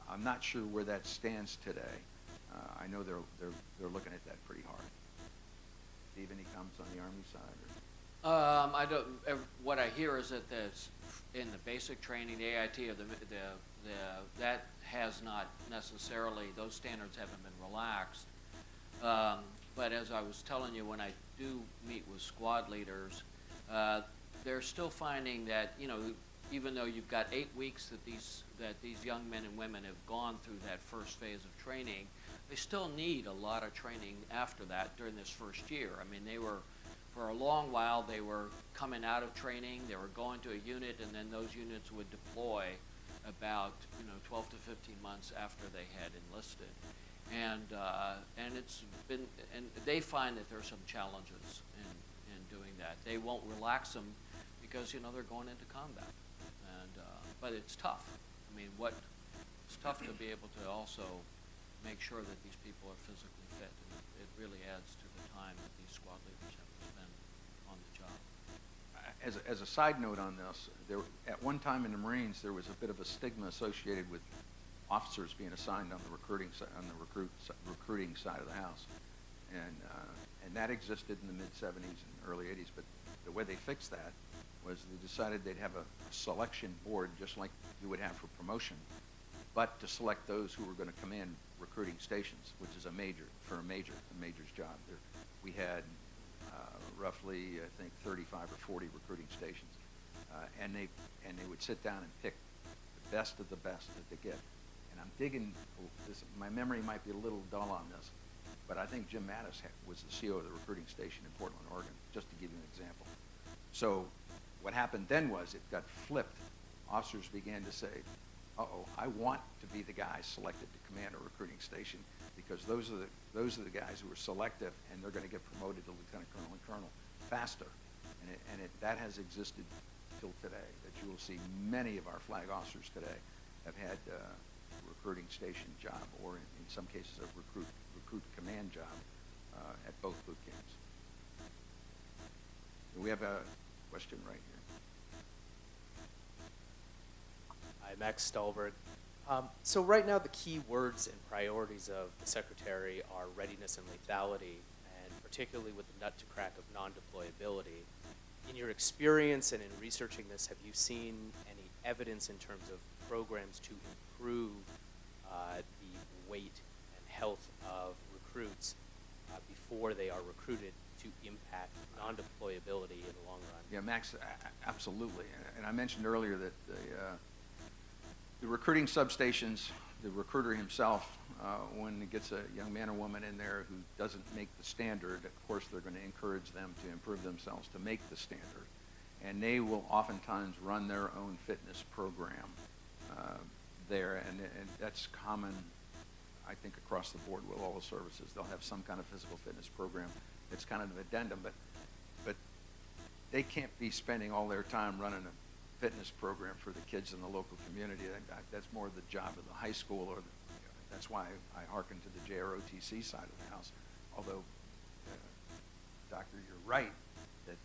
I'm not sure where that stands today. I know they're looking at that pretty hard. Steve, any comments on the Army side? Or? I don't. What I hear is that there's in the basic training, the AIT, or that has not necessarily, those standards haven't been relaxed. But as I was telling you, when I do meet with squad leaders, they're still finding that, you know, even though you've got 8 weeks that these young men and women have gone through that first phase of training, they still need a lot of training after that during this first year. I mean, they were, for a long while, they were coming out of training, they were going to a unit, and then those units would deploy about, 12 to 15 months after they had enlisted. And it's been, and they find that there's some challenges in doing that. They won't relax them because, they're going into combat. But it's tough. I mean, it's tough to be able to also make sure that these people are physically fit. And it really adds to the time that these squad leaders have to spend on the job. As a side note on this, at one time in the Marines, there was a bit of a stigma associated with officers being assigned on the recruiting side of the house, and that existed in the mid-'70s and early '80s. But the way they fixed that was they decided they'd have a selection board, just like you would have for promotion, but to select those who were going to command recruiting stations, which is a major's job. We had roughly, I think, 35 or 40 recruiting stations, and they would sit down and pick the best of the best that they get. And I'm digging this. My memory might be a little dull on this, but I think Jim Mattis was the CO of the recruiting station in Portland, Oregon, just to give you an example. So what happened then was it got flipped. Officers began to say, uh-oh, I want to be the guy selected to command a recruiting station because those are the guys who are selective, and they're going to get promoted to lieutenant colonel and colonel faster. And that has existed till today, that you will see many of our flag officers today have had a recruiting station job, or in some cases a recruit command job at both boot camps. We have a question right here. Hi, Max Stolberg. So right now the key words and priorities of the Secretary are readiness and lethality, and particularly with the nut to crack of non-deployability. In your experience and in researching this, have you seen any evidence in terms of programs to improve the weight and health of recruits before they are recruited to impact non-deployability in the long run? Yeah, Max, absolutely. And I mentioned earlier that the recruiting substations, the recruiter himself, when he gets a young man or woman in there who doesn't make the standard, of course they're going to encourage them to improve themselves to make the standard. And they will oftentimes run their own fitness program there, and that's common, I think, across the board with all the services. They'll have some kind of physical fitness program. It's kind of an addendum, but they can't be spending all their time running a fitness program for the kids in the local community. That's more the job of the high school, or that's why I hearken to the JROTC side of the house. Although, Doctor, you're right that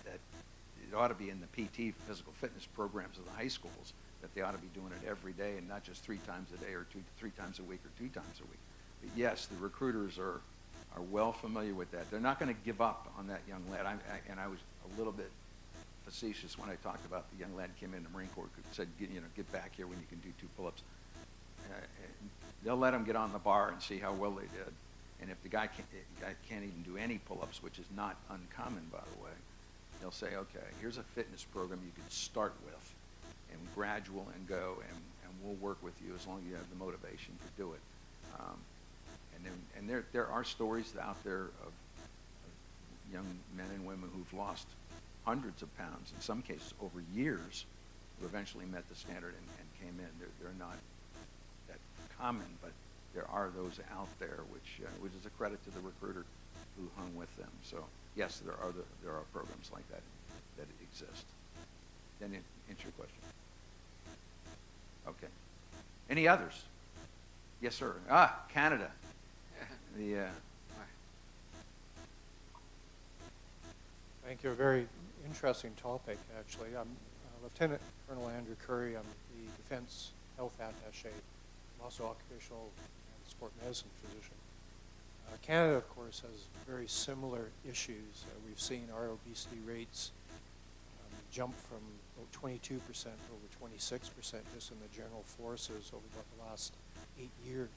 it ought to be in the PT, physical fitness programs of the high schools, that they ought to be doing it every day and not just 3 times a day or 3 times a week or 2 times a week. But yes, the recruiters are well familiar with that. They're not going to give up on that young lad. And I was a little bit facetious when I talked about the young lad who came in the Marine Corps, said, get back here when you can do 2 pull-ups. They'll let him get on the bar and see how well they did. And if the guy can't even do any pull-ups, which is not uncommon, by the way, they'll say, okay, here's a fitness program you can start with, and gradual and go, and we'll work with you as long as you have the motivation to do it. And there are stories out there of young men and women who've lost hundreds of pounds, in some cases over years, who eventually met the standard and came in. They're not that common, but there are those out there, which is a credit to the recruiter who hung with them. So yes, there are programs like that exist. Then answer your question. Okay. Any others? Yes, sir. Canada. Thank you. A very interesting topic, actually. I'm Lieutenant Colonel Andrew Curry. I'm the Defense Health Attaché. I'm also occupational and sport medicine physician. Canada, of course, has very similar issues. We've seen our obesity rates jump from about 22% to over 26% just in the general forces over the last 8 years.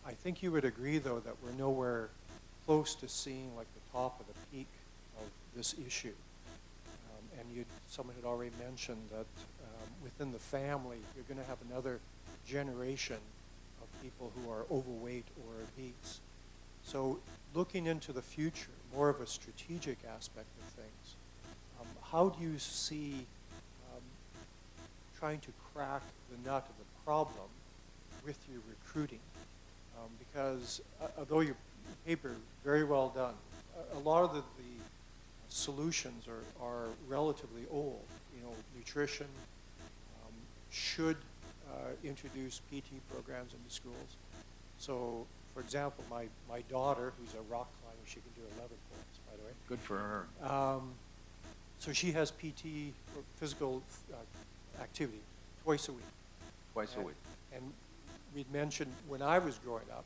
I think you would agree, though, that we're nowhere close to seeing like the top of the peak of this issue. And someone had already mentioned that within the family, you're going to have another generation of people who are overweight or obese. So looking into the future, more of a strategic aspect of things, how do you see trying to crack the nut of the problem with your recruiting? Because although your paper very well done, a lot of the solutions are relatively old. You know, nutrition should introduce PT programs into schools. So, for example, my daughter, who's a rock climber, she can do 11 points, by the way. Good for her. So she has PT, or physical activity, twice a week. Twice a week. And we'd mentioned when I was growing up,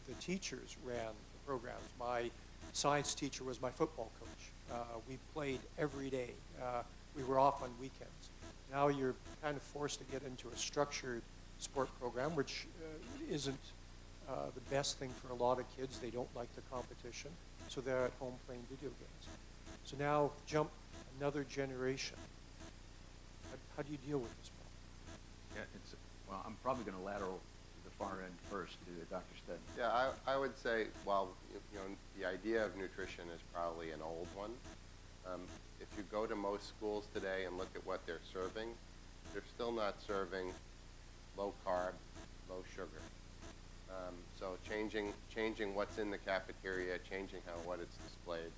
the teachers ran the programs. My science teacher was my football coach. We played every day. We were off on weekends. Now you're kind of forced to get into a structured sport program, which isn't the best thing for a lot of kids. They don't like the competition, so they're at home playing video games. So now jump another generation. How do you deal with this problem? Yeah, well, I'm probably going to lateral the far end first to Dr. Stead. Yeah, I would say, well, you know, the idea of nutrition is probably an old one. If you go to most schools today and look at what they're serving, they're still not serving low carb, low sugar. So changing what's in the cafeteria, changing what it's displayed.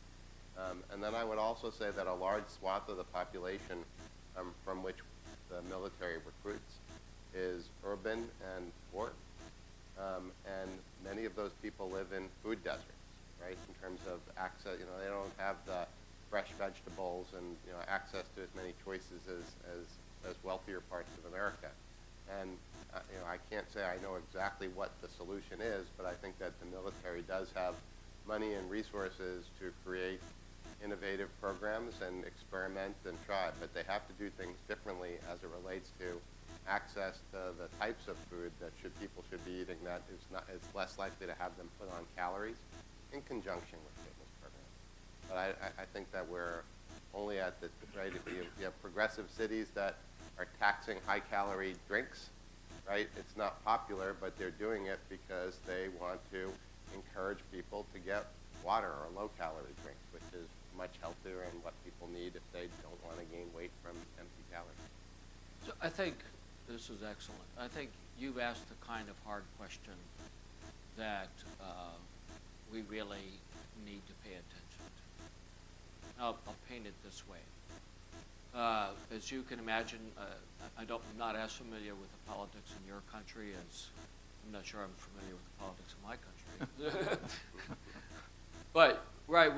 And then I would also say that a large swath of the population from which the military recruits is urban and poor. And many of those people live in food deserts, right, in terms of access. You know, they don't have the fresh vegetables and, you know, access to as many choices as wealthier parts of America. And, you know, I can't say I know exactly what the solution is, but I think that the military does have money and resources to create innovative programs and experiment and try, but they have to do things differently as it relates to access to the types of food that people should be eating that is less likely to have them put on calories in conjunction with fitness programs. But I think that we're only at the, right, if you have progressive cities that are taxing high-calorie drinks, right? It's not popular, but they're doing it because they want to encourage people to get water or low-calorie drinks, which is much healthier and what people need if they don't want to gain weight from empty calories. So I think this is excellent. I think you've asked the kind of hard question that we really need to pay attention to. I'll paint it this way. As you can imagine, I'm not as familiar with the politics in your country as I'm not sure I'm familiar with the politics in my country. But right,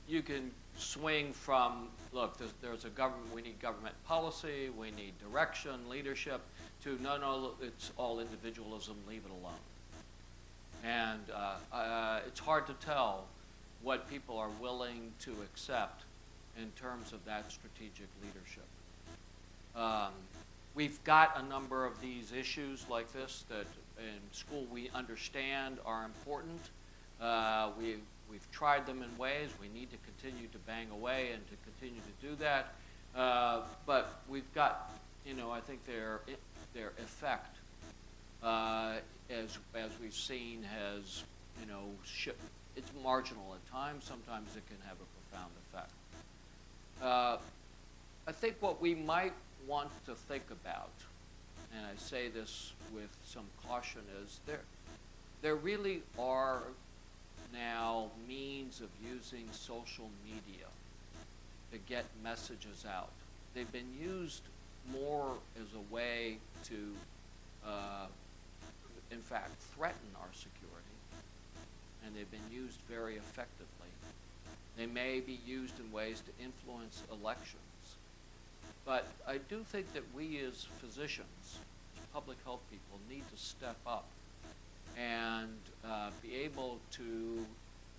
you can swing from, look, there's a government, we need government policy, we need direction, leadership, to no, it's all individualism, leave it alone. And it's hard to tell what people are willing to accept in terms of that strategic leadership. We've got a number of these issues like this that in school we understand are important. We've tried them in ways. We need to continue to bang away and to continue to do that. But we've got, I think their effect as we've seen, has, it's marginal at times. Sometimes it can have a profound effect. I think what we might want to think about, and I say this with some caution, is there really are now means of using social media to get messages out. They've been used more as a way to, in fact, threaten our security, and they've been used very effectively. They may be used in ways to influence elections. But I do think that we as physicians, as public health people, need to step up and be able to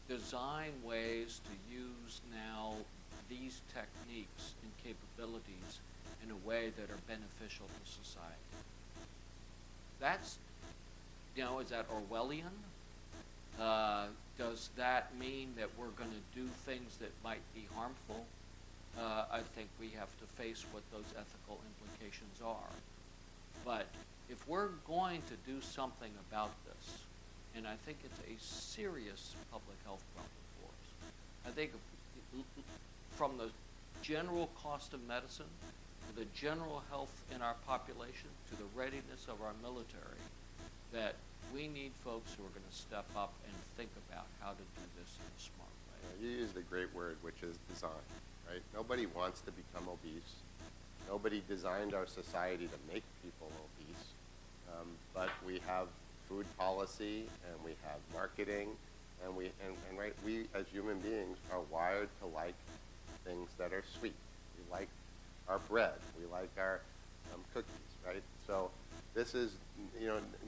design ways to use now these techniques and capabilities in a way that are beneficial to society. That's, is that Orwellian? Does that mean that we're going to do things that might be harmful? I think we have to face what those ethical implications are. But if we're going to do something about this, and I think it's a serious public health problem for us, I think from the general cost of medicine to the general health in our population to the readiness of our military, that we need folks who are going to step up and think about how to do this in a smart way. You used a great word, which is design, right? Nobody wants to become obese. Nobody designed our society to make people obese. But we have food policy, and we have marketing, and we as human beings are wired to like things that are sweet. We like our bread. We like our cookies, right? So this is,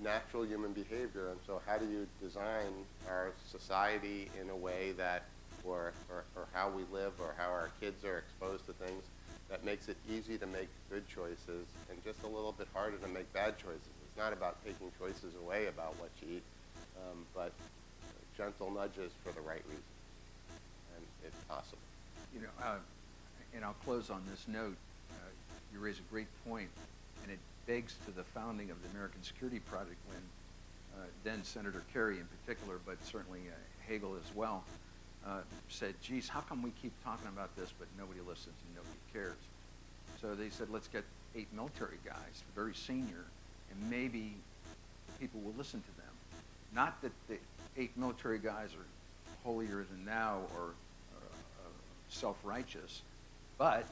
natural human behavior. And so how do you design our society in a way that, or how we live, or how our kids are exposed to things, that makes it easy to make good choices and just a little bit harder to make bad choices? It's not about taking choices away about what you eat, but gentle nudges for the right reason, and it's possible. And I'll close on this note. You raise a great point, and it begs to the founding of the American Security Project when then Senator Kerry in particular, but certainly Hagel as well, said, geez, how come we keep talking about this but nobody listens and nobody cares? So they said, let's get 8 military guys, very senior, and maybe people will listen to them. Not that the 8 military guys are holier than thou or self-righteous, but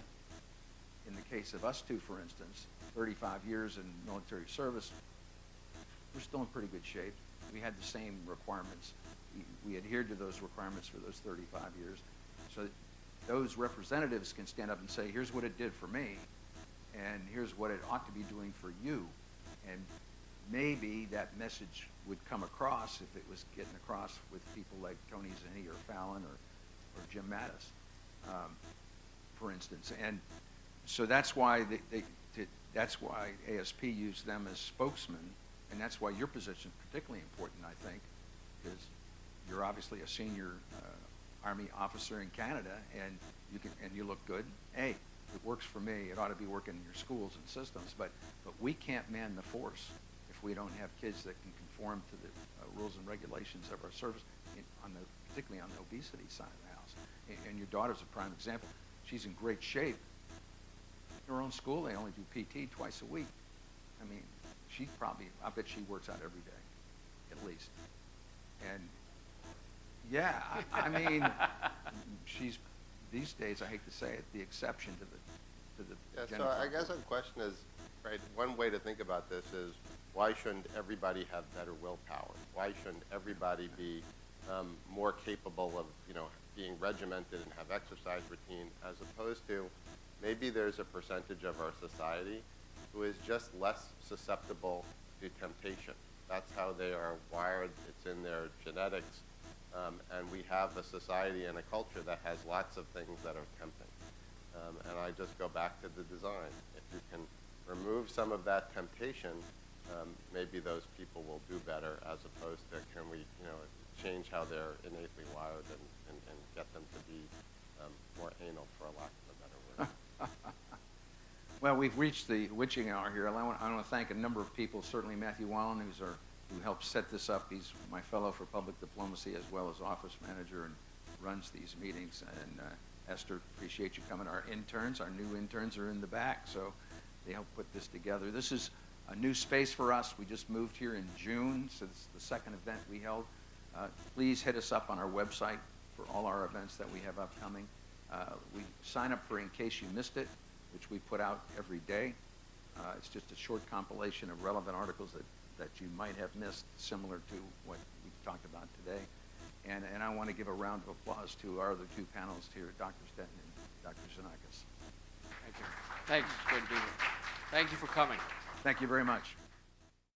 in the case of us two, for instance, 35 years in military service, we're still in pretty good shape. We had the same requirements. We adhered to those requirements for those 35 years. So those representatives can stand up and say, here's what it did for me, and here's what it ought to be doing for you. And maybe that message would come across if it was getting across with people like Tony Zinni or Fallon or Jim Mattis, for instance. And so that's why that's why ASP used them as spokesmen, and that's why your position is particularly important, I think, because you're obviously a senior Army officer in Canada, and you look good. Hey, it works for me. It ought to be working in your schools and systems, but we can't man the force if we don't have kids that can conform to the rules and regulations of our service, particularly on the obesity side of the house. And your daughter's a prime example. She's in great shape. In her own school, they only do PT twice a week. I mean, I bet she works out every day, at least. And yeah, I mean, she's, these days, I hate to say it, the exception to the Yeah, so I guess the question is, right, one way to think about this is, why shouldn't everybody have better willpower? Why shouldn't everybody be more capable of, being regimented and have exercise routine, as opposed to maybe there's a percentage of our society who is just less susceptible to temptation. That's how they are wired. It's in their genetics. And we have a society and a culture that has lots of things that are tempting. And I just go back to the design. If you can remove some of that temptation, maybe those people will do better, as opposed to can we, change how they're innately wired and get them to be more anal, for a lack of a better word. Well, we've reached the witching hour here. I want to thank a number of people, certainly Matthew Wallen, who helped set this up. He's my fellow for public diplomacy as well as office manager and runs these meetings. And Esther, appreciate you coming. Our interns, our new interns are in the back, so they helped put this together. This is a new space for us. We just moved here in June, so this is the second event we held. Please hit us up on our website for all our events that we have upcoming. We sign up for In Case You Missed It, which we put out every day. It's just a short compilation of relevant articles that you might have missed, similar to what we talked about today. And I want to give a round of applause to our other two panelists here, Dr. Stetton and Dr. Xenakis. Thank you. Thanks. It's good to be here. Thank you for coming. Thank you very much.